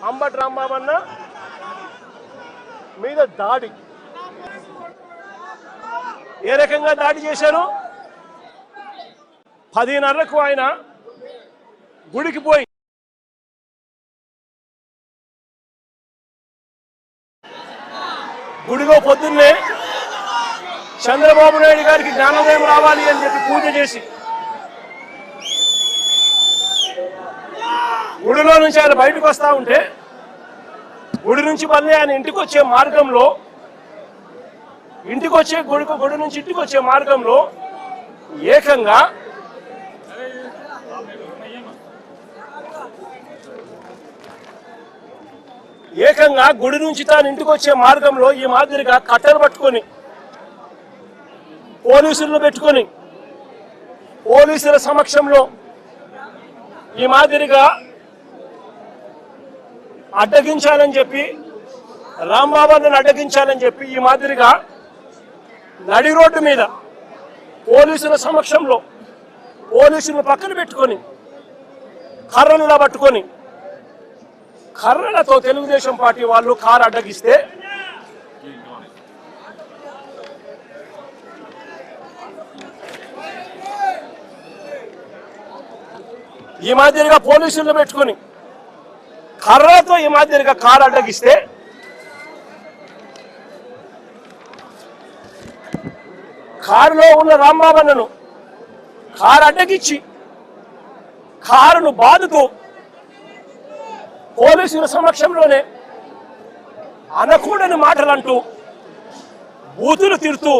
అంబటి రాంబాబన్న మీద దాడి ఏ రకంగా దాడి చేశారు? 10:30కు ఆయన గుడికి పోయి గుడిలో పొద్దున్నే చంద్రబాబు నాయుడు గారికి జ్ఞానోదయం రావాలి అని చెప్పి పూజ చేసి గుడిలో నుంచి ఆయన బయటకు వస్తూ ఉంటే గుడి నుంచి మళ్ళీ ఆయన ఇంటికి వచ్చే మార్గంలో గుడి నుంచి ఇంటికి వచ్చే మార్గంలో ఏకంగా గుడి నుంచి తాను ఇంటికి వచ్చే మార్గంలో ఈ మాదిరిగా కట్టెలు పట్టుకొని పోలీసులను పెట్టుకొని పోలీసుల సమక్షంలో ఈ మాదిరిగా అడ్డగించాలని చెప్పి రాంబాబుని అడ్డగించాలని చెప్పి ఈ మాదిరిగా నడి రోడ్డు మీద పోలీసుల సమక్షంలో పోలీసులను పక్కన పెట్టుకొని కర్రలులా పట్టుకొని కర్రలతో తెలుగుదేశం పార్టీ వాళ్ళు కారు అడ్డగిస్తే ఈ మాదిరిగా పోలీసులను పెట్టుకొని కర్రలతో ఈ మాదిరిగా కారు అడ్డగిస్తే కారులో ఉన్న రాంబాబన్నను కారు అడ్డగిచ్చి కారును బాదుతూ పోలీసుల సమక్షంలోనే అనకూడని మాటలంటూ బూతులు తిడుతూ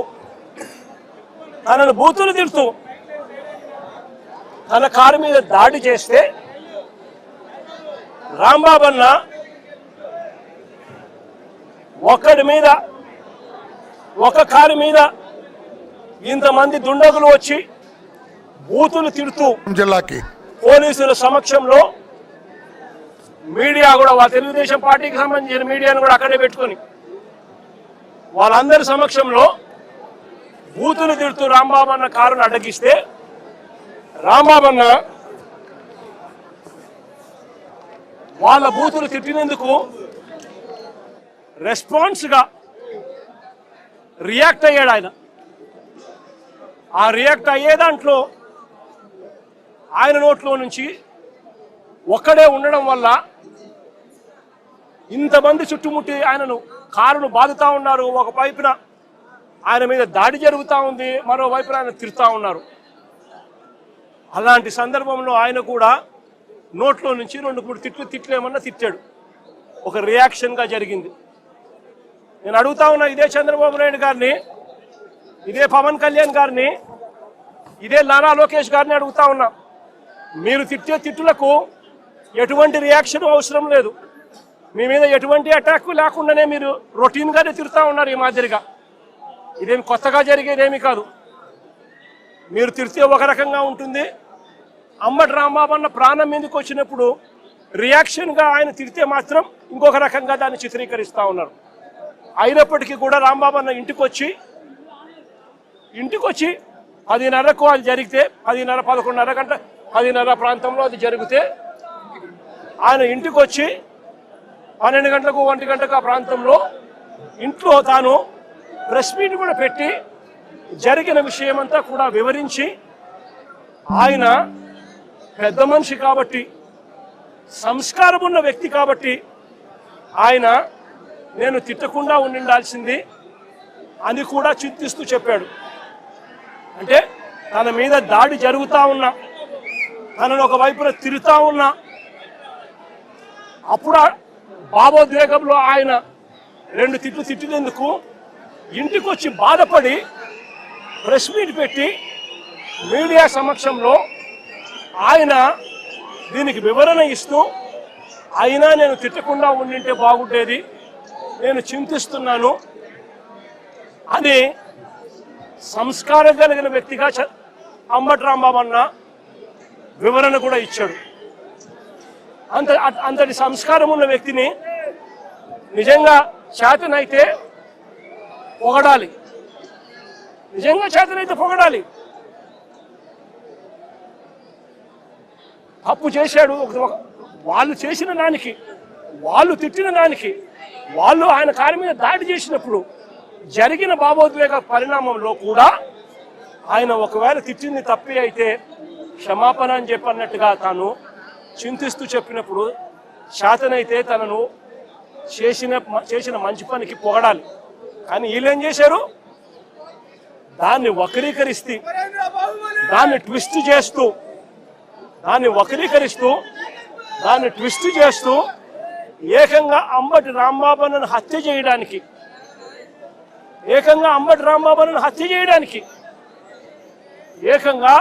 తన కారు మీద దాడి చేస్తే రాంబాబన్న ఒక కారు మీద ఇంతమంది దుండగులు వచ్చి బూతులు తిడుతూ జిల్లాకి పోలీసుల సమక్షంలో మీడియా కూడా వాళ్ళ తెలుగుదేశం పార్టీకి సంబంధించిన మీడియాను కూడా అక్కడే పెట్టుకొని వాళ్ళందరి సమక్షంలో బూతులు తిడుతూ రాంబాబన్న కారును అడ్డగిస్తే రాంబాబన్న వాళ్ళ బూతులు తిట్టినందుకు రెస్పాన్స్గా రియాక్ట్ అయ్యాడు ఆయన. ఆ రియాక్ట్ అయ్యే దాంట్లో ఆయన నోట్లో నుంచి ఒక్కడే ఉండడం వల్ల ఇంతమంది చుట్టుముట్టి ఆయనను కారును బాదుతా ఉన్నారు. ఒక వైపున ఆయన మీద దాడి జరుగుతూ ఉంది, మరోవైపున ఆయన తిడుతూ ఉన్నారు. అలాంటి సందర్భంలో ఆయన కూడా నోట్లో నుంచి 2-3 తిట్లేమన్నా తిట్టాడు. ఒక రియాక్షన్గా జరిగింది. నేను అడుగుతా ఉన్నా ఇదే చంద్రబాబు నాయుడు గారిని, ఇదే పవన్ కళ్యాణ్ గారిని, ఇదే నారా లోకేష్ గారిని అడుగుతా ఉన్నా, మీరు తిట్టే తిట్టులకు ఎటువంటి రియాక్షన్ అవసరం లేదు, మీ మీద ఎటువంటి అటాక్ లేకుండానే మీరు రొటీన్గానే తిడుతూ ఉన్నారు. ఈ మాదిరిగా ఇదేమి కొత్తగా జరిగేదేమీ కాదు. మీరు తిడితే ఒక రకంగా ఉంటుంది, అంబటి రాంబాబన్న ప్రాణం మీదకి వచ్చినప్పుడు రియాక్షన్గా ఆయన తిడితే మాత్రం ఇంకొక రకంగా దాన్ని చిత్రీకరిస్తూ ఉన్నారు. అయినప్పటికీ కూడా రాంబాబన్న ఇంటికి వచ్చి 10:30కు అది జరిగితే 10:30-11:30 గంట 10:30 ప్రాంతంలో అది జరిగితే ఆయన ఇంటికి వచ్చి 12 గంటలకు 1 గంటకు ఆ ప్రాంతంలో ఇంట్లో తాను ప్రెస్ మీట్ కూడా పెట్టి జరిగిన విషయమంతా కూడా వివరించి, ఆయన పెద్ద మనిషి కాబట్టి, సంస్కారం ఉన్న వ్యక్తి కాబట్టి ఆయన నేను తిట్టకుండా ఉండాల్సింది అని కూడా చింతిస్తూ చెప్పాడు. అంటే తన మీద దాడి జరుగుతూ ఉన్నా, తనను ఒకవైపున తిరుగుతూ ఉన్నా, అప్పుడు భావోద్వేగంలో ఆయన 2 తిట్టినందుకు ఇంటికి వచ్చి బాధపడి ప్రెస్ మీట్ పెట్టి మీడియా సమక్షంలో ఆయన దీనికి వివరణ ఇస్తూ, అయినా నేను తిట్టకుండా ఉండింటే బాగుండేది, నేను చింతిస్తున్నాను అని సంస్కారం కలిగిన వ్యక్తిగా అంబటి రాంబాబన్న వివరణ కూడా ఇచ్చాడు. అంతటి సంస్కారం ఉన్న వ్యక్తిని నిజంగా చేతనైతే పొగడాలి, నిజంగా చేతనైతే పొగడాలి. తప్పు చేశాడు, వాళ్ళు చేసిన దానికి వాళ్ళు తిట్టిన దానికి, వాళ్ళు ఆయన కారు మీద దాడి చేసినప్పుడు జరిగిన భావోద్వేగ పరిణామంలో కూడా ఆయన ఒకవేళ తిట్టింది తప్పి అయితే క్షమాపణ అని చెప్పన్నట్టుగా తాను చింతిస్తూ చెప్పినప్పుడు శాతనైతే తనను చేసిన మంచి పనికి పొగడాలి. కానీ వీళ్ళేం చేశారు, దాన్ని వక్రీకరిస్తూ, దాన్ని ట్విస్ట్ చేస్తూ, ఏకంగా అంబటి రాంబాబును హత్య చేయడానికి ఏకంగా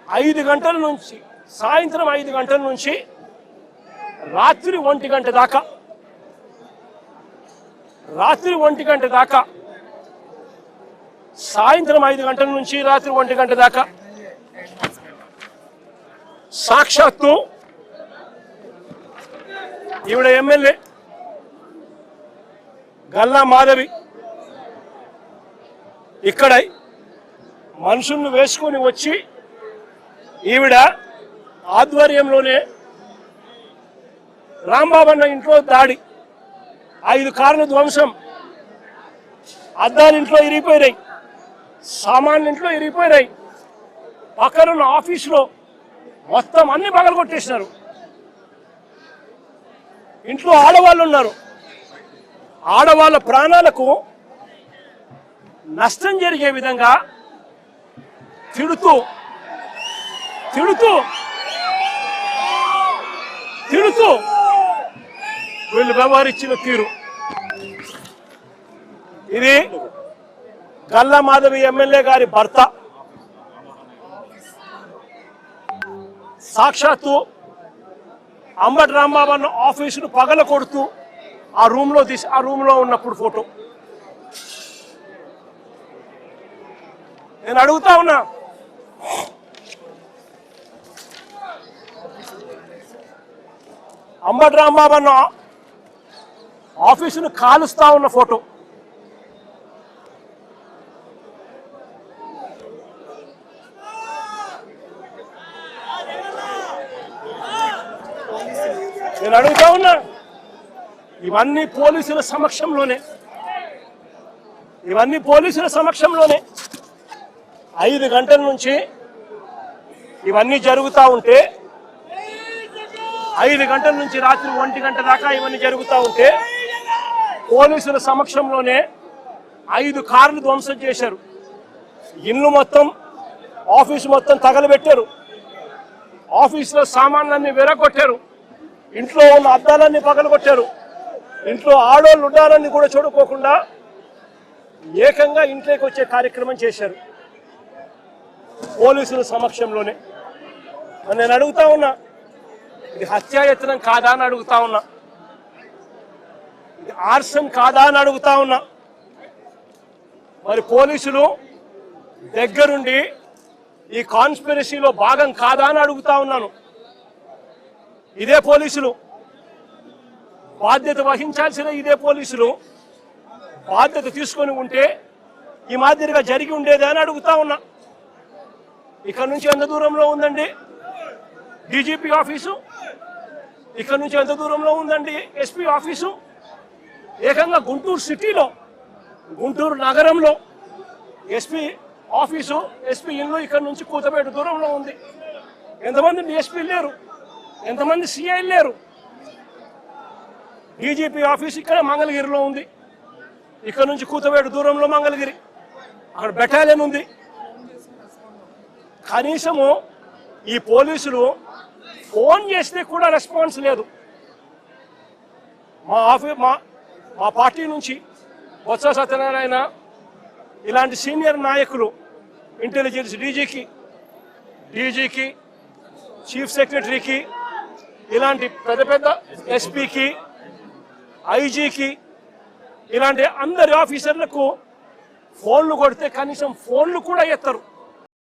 5 గంటల నుంచి, సాయంత్రం 5 గంటల నుంచి రాత్రి 1 గంట దాకా, సాయంత్రం 5 గంటల నుంచి రాత్రి 1 గంట దాకా సాక్షాత్తు ఈవిడ ఎమ్మెల్యే గల్లా మాధవి ఇక్కడ మనుషులను వేసుకొని వచ్చి ఈవిడ ఆధ్వర్యంలోనే రాంబాబన్న ఇంట్లో దాడి, 5 కార్ల ధ్వంసం, అద్దాలు ఇంట్లో ఇరిగిపోయినాయి, సామాన్లు ఇంట్లో ఇరిగిపోయినాయి, పక్కనున్న ఆఫీసులో మొత్తం అన్ని పగలగొట్టేసినారు. ఇంట్లో ఆడవాళ్ళు ఉన్నారు, ఆడవాళ్ళ ప్రాణాలకు నష్టం జరిగే విధంగా తిడుతూ వీళ్ళు వ్యవహరించిన తీరు ఇది. గల్లా మాధవి ఎమ్మెల్యే గారి భర్త సాక్షాత్తు అంబటి రాంబాబు ఆఫీసును పగల కొడుతూ ఆ రూమ్లో ఉన్నప్పుడు ఫోటో. నేను అడుగుతా ఉన్నా, అంబటి రాంబాబు ఆఫీసును కాలుస్తా ఉన్న ఫోటో. నేను అడుగుతా ఉన్నా, ఇవన్నీ పోలీసుల సమక్షంలోనే 5 గంటల నుంచి ఇవన్నీ జరుగుతూ ఉంటే, 5 గంటల నుంచి రాత్రి 1 గంట దాకా ఇవన్నీ జరుగుతూ ఉంటే పోలీసుల సమక్షంలోనే 5 కార్లు ధ్వంసం చేశారు. ఇల్లు మొత్తం, ఆఫీసు మొత్తం తగలబెట్టారు, ఆఫీసులో సామాన్లన్నీ విరగొట్టారు, ఇంట్లో ఉన్న అద్దాలన్నీ పగలగొట్టారు, ఇంట్లో ఆడోళ్ళు ఉండాలని కూడా చూడుకోకుండా ఏకంగా ఇంట్లోకి వచ్చే కార్యక్రమం చేశారు పోలీసుల సమక్షంలోనే. నేను అడుగుతా ఉన్నా, ఇది హత్యాయత్నం కాదా అని అడుగుతా ఉన్నా, ఇది ఆర్సన్ కాదా అని అడుగుతా ఉన్నా. మరి పోలీసులు దగ్గరుండి ఈ కాన్స్పిరసీలో భాగం కాదా అని అడుగుతా ఉన్నాను. ఇదే పోలీసులు బాధ్యత వహించాల్సిన, ఇదే పోలీసులు బాధ్యత తీసుకొని ఉంటే ఈ మాదిరిగా జరిగి ఉండేది అని అడుగుతా ఉన్నా. ఇక్కడ నుంచి ఎంత దూరంలో ఉందండి డీజీపీ ఆఫీసు, ఇక్కడ నుంచి ఎంత దూరంలో ఉందండి ఎస్పీ ఆఫీసు. ఏకంగా గుంటూరు సిటీలో, గుంటూరు నగరంలో ఎస్పీ ఆఫీసు, ఎస్పీ ఇల్లు ఇక్కడ నుంచి కూతపేట దూరంలో ఉంది. ఎంతమంది డిఎస్పీ లేరు, ఎంతమంది సిఐ లేరు. డీజీపీ ఆఫీస్ ఇక్కడ మంగళగిరిలో ఉంది, ఇక్కడ నుంచి కూతపేట దూరంలో మంగళగిరి, అక్కడ బెటాలియన్ ఉంది. కనీసము ఈ పోలీసులు ఫోన్ చేస్తే కూడా రెస్పాన్స్ లేదు. మా పార్టీ నుంచి బొత్స సత్యనారాయణ ఇలాంటి సీనియర్ నాయకులు, ఇంటెలిజెన్స్ డీజీకి, చీఫ్ సెక్రటరీకి, ఇలాంటి పెద్ద ఎస్పీకి, ఐజీకి, ఇలాంటి అందరి ఆఫీసర్లకు ఫోన్లు కొడితే కనీసం ఫోన్లు కూడా ఎత్తరు.